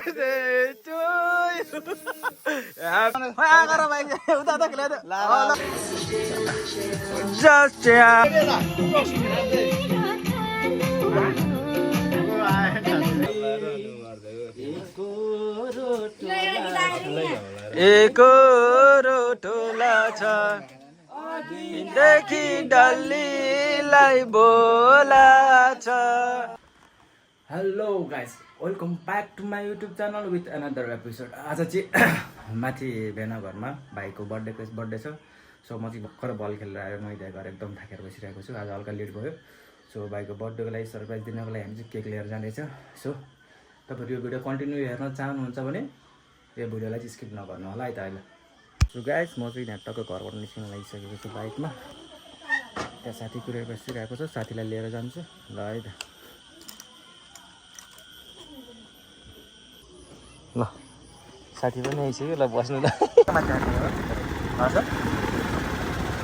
एको रोटोला छ देखि डल्लीलाई बोला छ। Hello guys, welcome back to my YouTube channel with another episode. आज चाहिँ माथि भेना घरमा भाइको बर्थडे छ। सो म चाहिँ भर्खर बल खेलेर आएर मैदा घर एकदम थाकेर बसिरहेको छु। आज हल्का लेट भयो। सो भाइको बर्थडेको लागि सरप्राइज दिनको लागि हामी चाहिँ केक लिएर जाँदैछ। सो तपाईँहरू यो भिडियो कन्टिन्यू हेर्न चाहनुहुन्छ भने यो भिडियोलाई चाहिँ स्किप नगर्नु होला है त। अहिले सो गाइस, म चाहिँ यहाँ टक्क घरबाट निस्किन लागिसकेको छु बाइकमा। त्यहाँ साथी कुरेर बसिरहेको छ, साथीलाई लिएर जान्छु ल है त। ल साथी पनि आइसक्यो, ल बस्नु ल। हजुर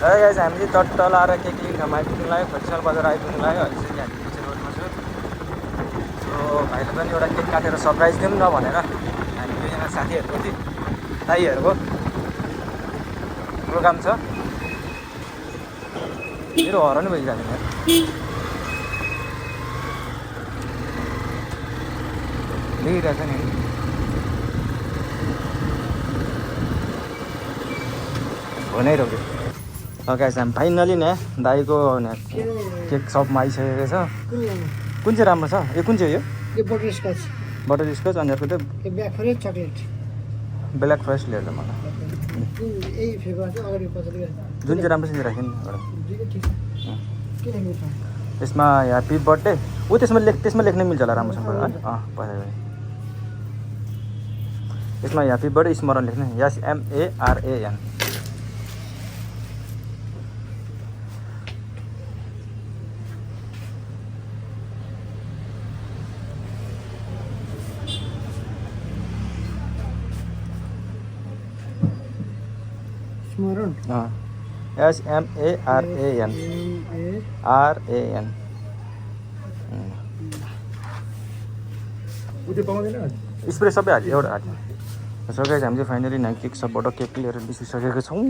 गाइस, हामी चाहिँ टट्ट लाएर केक लिन ठाउँमा आइपुग्नु लाग्यो, खोइसाल बजार आइपुग्नु लाग्यो। अहिले चाहिँ हामी पिछे रोडमा छु। सो भाइले पनि एउटा केक काटेर सरप्राइज दिउँ न भनेर हामी दुईजना साथीहरूको चाहिँ दाइहरूको प्रोग्राम छ। मेरो हराउनु भइरहेको छ लिइरहेछ नि। भनिरहेको गाइस, हामी फाइनली नै दाइको केक सपमा आइसकेको छ। कुन चाहिँ राम्रो छ? यो कुन चाहिँ हो? यो बटरस्कच अनि अर्को चाहिँ black forest chocolate. Black forest लिएर मलाई यही फ्लेभर चाहिँ अगाडि पछाडि जुन चाहिँ राम्रो छ राख्यो नि एउटा। ठिक छ के लेख्नु छ त्यसमा ह्याप्पी बर्थडे त्यसमा लेख्न मिल्छ होला राम्रोसँग है। पछाडि यसमा ह्याप्पी बर्थडे स्मरण लेख्ने SMARAN। स्मरण SMARAN स्प्रे सबै हाल्यो एउटा हाल्यो। सो गाइस, हामी चाहिँ फाइनली केक सपबाट केक लिएर निस्किसकेको छौँ।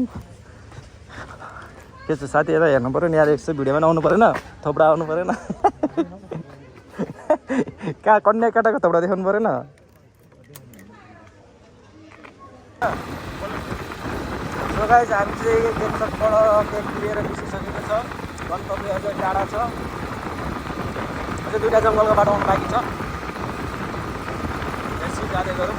के छ साथी, यता हेर्नु पऱ्यो नि यार, एक भिडियोमा आउनु परेन, थोप्डा आउनु परेन। कहाँ कन्या काटाको थोप्डा देखाउनु परेन। सो गाइस, हामी चाहिँ केक सपबाट केक लिएर निस्किसकेको छ। गन्तव्य अझै टाढा छ, अझै दुईवटा जङ्गलको बाटो आउनु बाँकी छ। यसरी जाँदै गरौँ।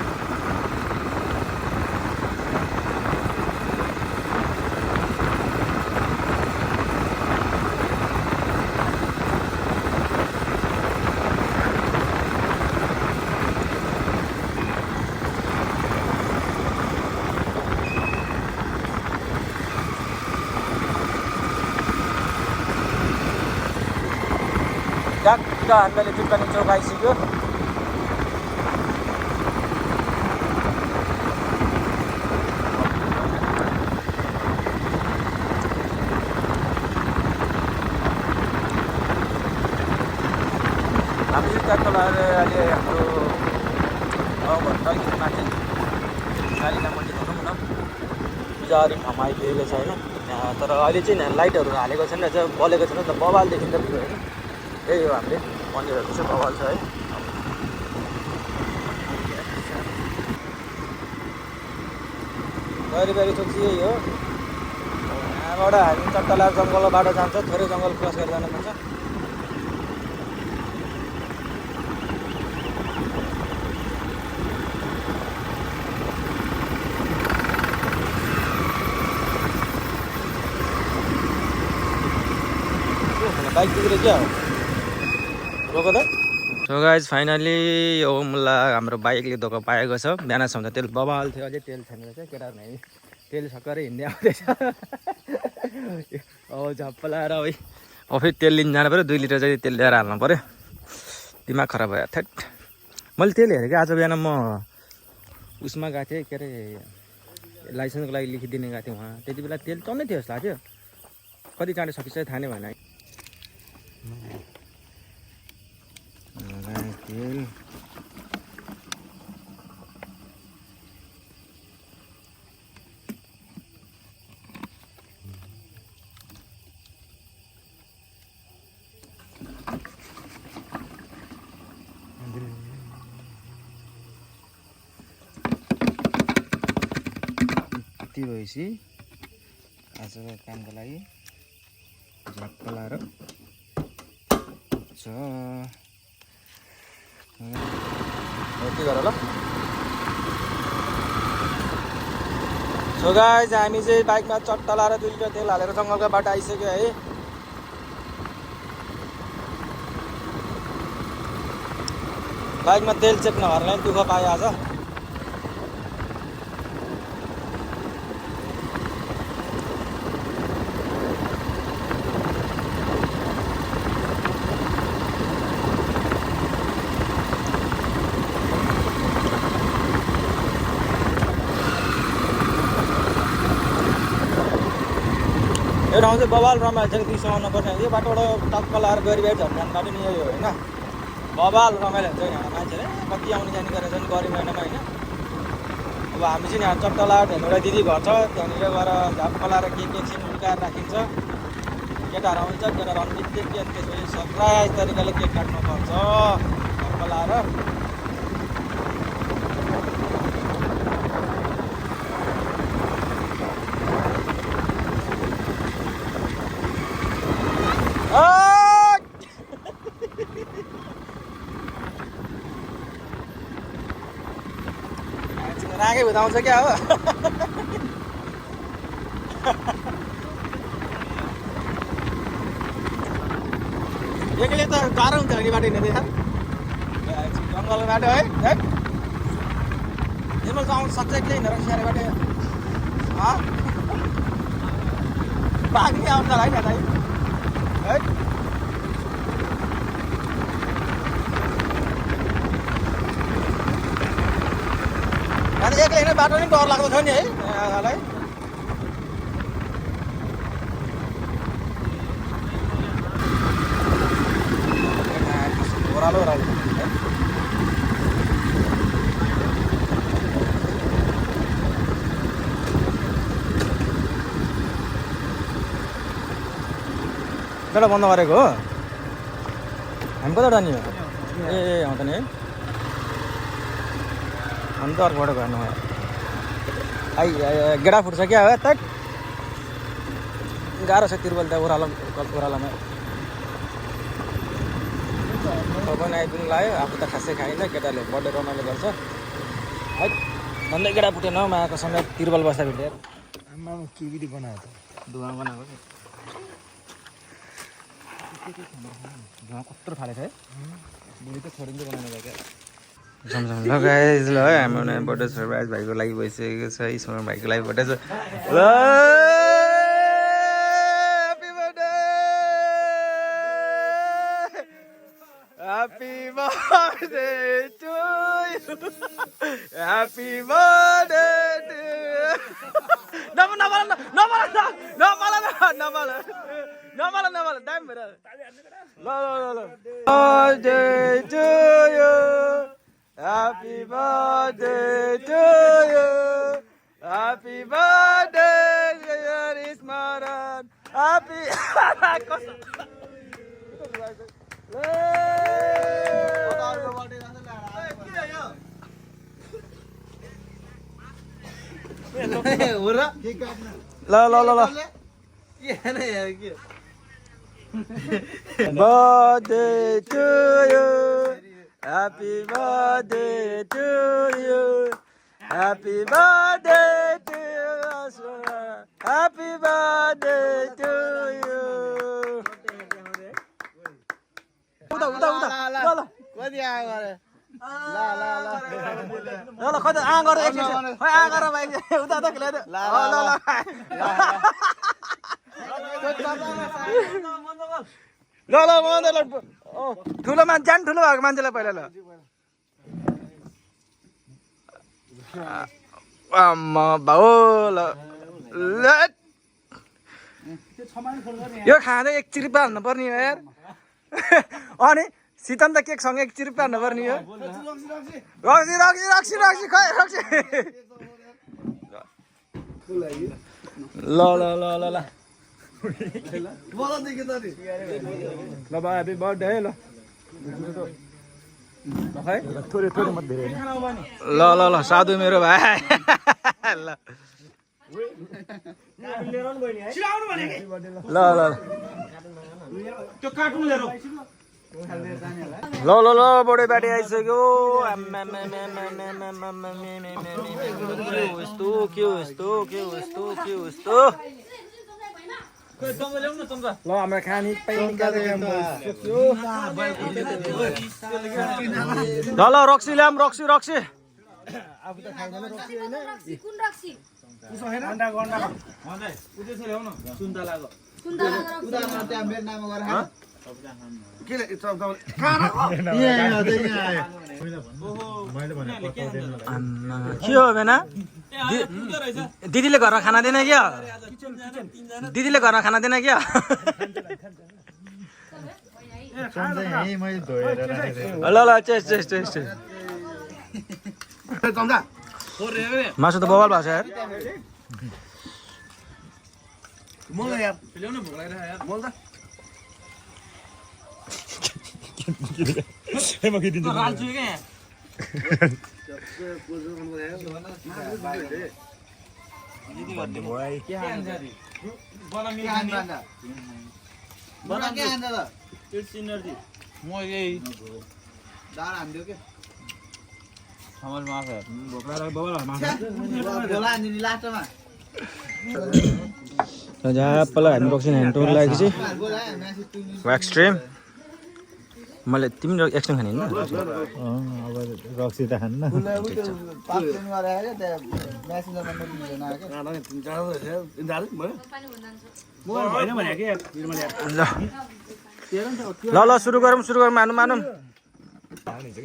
ट्याक्क हामीले जुटकानी चौक आइसक्यो। हामी ट्याक्क लगाएर अहिले हाम्रो गाउँभन्दा अलिकति माथि कालिका मन्दिर भनौँ न, पूजारी ठाउँमा आइपुगेको छ होइन। तर अहिले चाहिँ लाइटहरू हालेको छैन, बलेको छैन त, बवाल देखिन्छ भिडियो होइन। यही हो हामीले मन्दिरहरू चाहिँ बवाल छ है। गैरी चोक चाहिँ यही हो। यहाँबाट हामी चट्टला जङ्गलको बाटो जान्छ, थोरै जङ्गल क्रस गरेर जानुपर्छ। बाइक बिग्रे क्या हो रोको त। सो गाइस, फाइनली यो मुला हाम्रो बाइकले धोका पाएको छ। बिहानसम्म त तेल बबाल थियो, अझै तेल छैन रहेछ। केटाहरू हामी तेल सक्करै हिँड्दै आउँदैछ। झप्प लगाएर है, फेरि तेल लिन जानु पऱ्यो। 2 लिटर चाहिँ तेल ल्याएर हाल्नु पऱ्यो। दिमाग खराब भयो थेट। मैले तेल हेरेँ कि आज बिहान म उसमा गएको थिएँ, के अरे लाइसेन्सको लागि लेखिदिने गएको थिएँ उहाँ। त्यति बेला तेल टन्नै थियो जस्तो लाग्थ्यो। कति चाँडो सकिन्छ थाहा नै भएन। तेल यति भएपछि आजको कामको लागि झ्याप्प लाएर यति गर ल। सो गाइस हामी चाहिँ बाइकमा चट्टा लाएर 2 लिटर तेल हालेर जङ्गलको बाटो आइसक्यो है। बाइकमा तेल चेक नभएर दुःख पायो आज। यो ठाउँ चाहिँ बबाल रमाइलो छ कि दिउँसो नपर्ने। यो बाटोबाट टक्क लाएर गरिबाइट झन् बाटो नि यो होइन, बबाल रमाइलो हुन्छ यहाँ मान्छेले कति आउने जाने गरेर चाहिँ गरी महिनामा होइन। अब हामी चाहिँ यहाँ चट्टा लाएर एउटा दिदी घर छ त्यहाँनिर गएर झ्याप्प लाएर के एकछिन उल्काएर राखिन्छ। केटाहरू आउँछ, केटाहरू आउने बित्तिकै अनि त्यसपछि सरप्राइज तरिकाले केक काट्नुपर्छ झ्याप्प लाएर। रागे हुँदाउँछ क्या हो। एक्लै त गाह्रो हुन्छ नि बाटो हिँड्ने यार, जङ्गलको बाटो है। निर्मल त आउनु सक्छ एक्लै हिँडेर स्याहारे बाटो बाघ नि आउँछ होला है है। अनि एक्लै हिँड्ने बाटो नि डर लाग्दो छ नि है आगालाई। ओह्रालो ओह्रालो कता बन्द गरेको हो? हामी कता जाने हो? ए आउँछ नि है। अन्त अर्कोबाट गर्नु गेडा फुट्छ क्या हो त। गाह्रो छ तिरुपति त ओह्रालोमा। पनि आइपुग्नु लाग्यो, आफू त खासै खाइनँ, केटाले बर्थडे रमाइलो गर्छ है। भन्दै गेडा फुटेन मायाको समय तिरुपल बस्दा भेटेर। आमामा के बनायो त? धुवा बनाएको धुवा कत्रो फालेको है। बुढी त छोडिँदै बनाउनु भयो क्या। ल गाइस ल हाम्रो नयाँ बर्थडे सरप्राइज भाइको लागि भइसकेको छ। स्मरण भाइको लागि बर्थडे छ। ल happy birthday to you, happy birthday to you. नमाला टाइम भएर ल birthday to you, happy birthday to you, happy birthday dear Ismaran, happy birthday to you, happy birthday to you, happy birthday to us, happy birthday to you. Udah. Kodi agora. La kodi agora ekçe. Hay agora vai. Udah tak le. La. ल मन्द ल ठुलो मान्छे ठुलो भएको मान्छेलाई पहिला ल। आम्मा भाउ ल यो खाँदै 1 चिरिपा हाल्नु पर्ने हो यार। अनि सितम त केक सँगै 1 चिरिपा हाल्नु पर्ने हो। रक्सी खै रक्सी। ल ल भाइ ह्यापी बर्थडे है ल थोरै मत धेरै ल साधु मेरो भाइ ल ल ल ल ल ल बडे बाटे आइसक्यो यस्तो के यस्तो ल हाम्रो खानी ल ल रक्सी ल्याम रक्सी के हो बेना दिदीले घरमा खाना दिएन क्या दिदीले घरमा खाना दिएन क्या ल ल चेस्ट मासु त बवाल भएको छ पहिला हामी रक्सी ह्यान्डटोर लागेको चाहिँ व्याक्स ट्रिम मैले तिमी एक्सट्रिम खाने होइन अब रक्सी त खान्न ल ल सुरु गरौँ मानौँ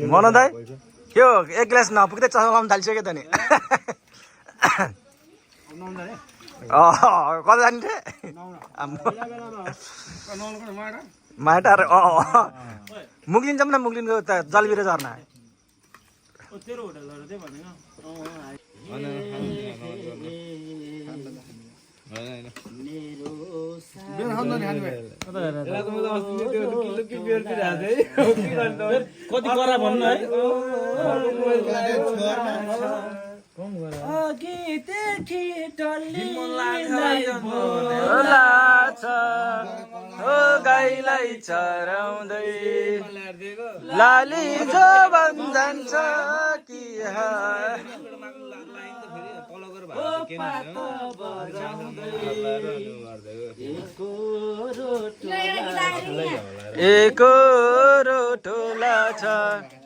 मन दाइ यो एक ग्लास नपुग्दै चस्मा लाउनु थालिसक्यो त नि कता जाने थिएँ माटार मुग्लिन जाऊँ न मुग्लिनको त जलबिरो झर्ना कति करा भन्नु है अघिदेखि डल्लीलाई बोलाछ ओ गाईलाई चराउँदै लाली जो जान्छ कि एको रोटोला छ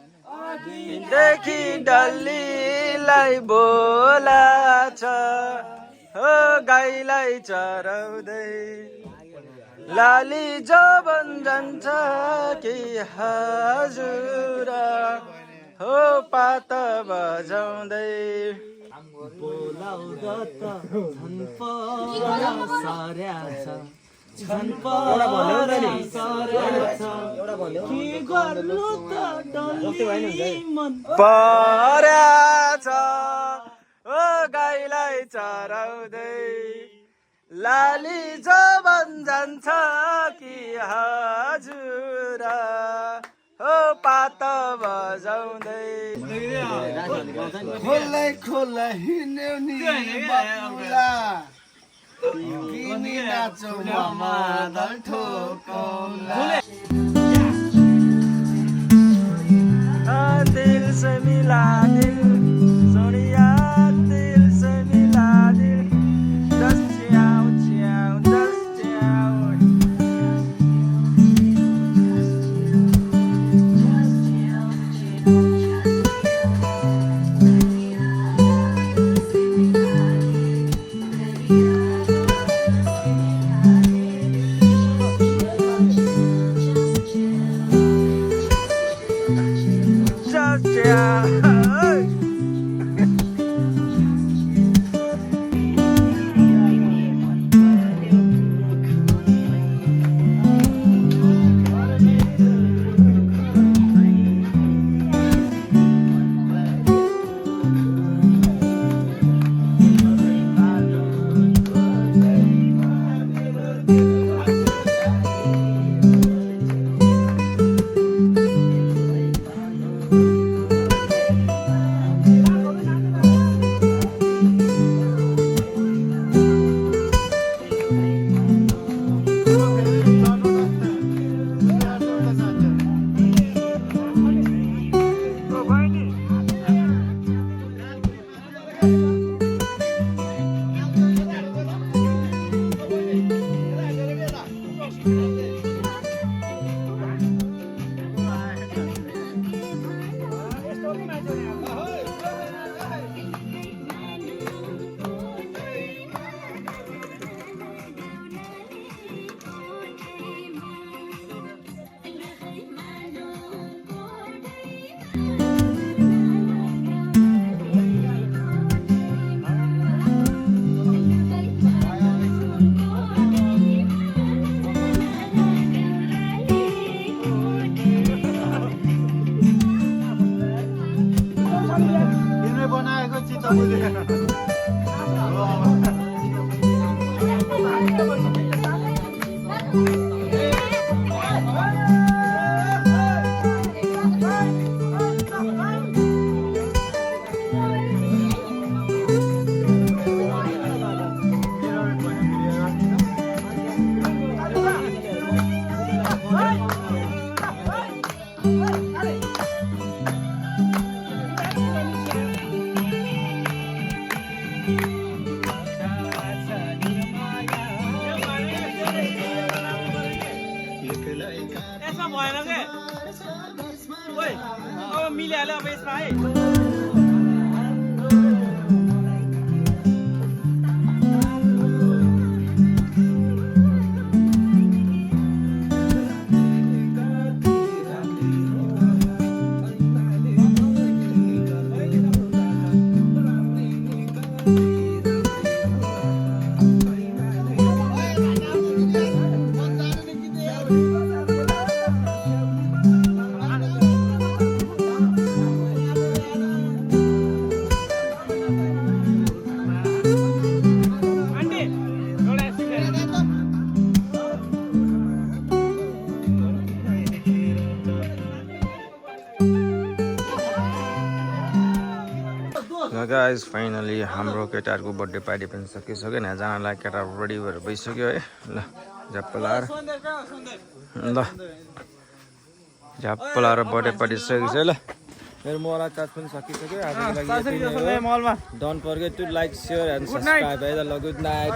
देखि डल्लीलाई बोलाछ हो गाईलाई चराउँदै लाली जबन जान्छ कि हजुर हो पात बजाउँदै बोलाउँदा त पर्याछ ओ गाईलाई चराउँदै लाली जबन जान्छ कि हजुर हो पात बजाउँदै खोला हिँड्यो नि बाबुला किनी नाचौ मादल ठोकौला दिल से मिला दिल सोनिया दिल से मिला दिल just ciao ciao just ciao just ciao यसमा भएन के ओइ अब मिलिहाल्यो अब यसमा है गाइस फाइनली हाम्रो केटाहरूको बर्थडे पार्टी पनि सकिसक्यो यहाँजनालाई केटा रेडी भएर भइसक्यो है ल झ्याप्पलाएर ल झ्याप्पलाएर बर्थडे पार्टी सकिसक्यो ल मेरो मोबाइल चार्ज पनि सकिसक्यो don't forget to like share and subscribe है ल गुड नाइट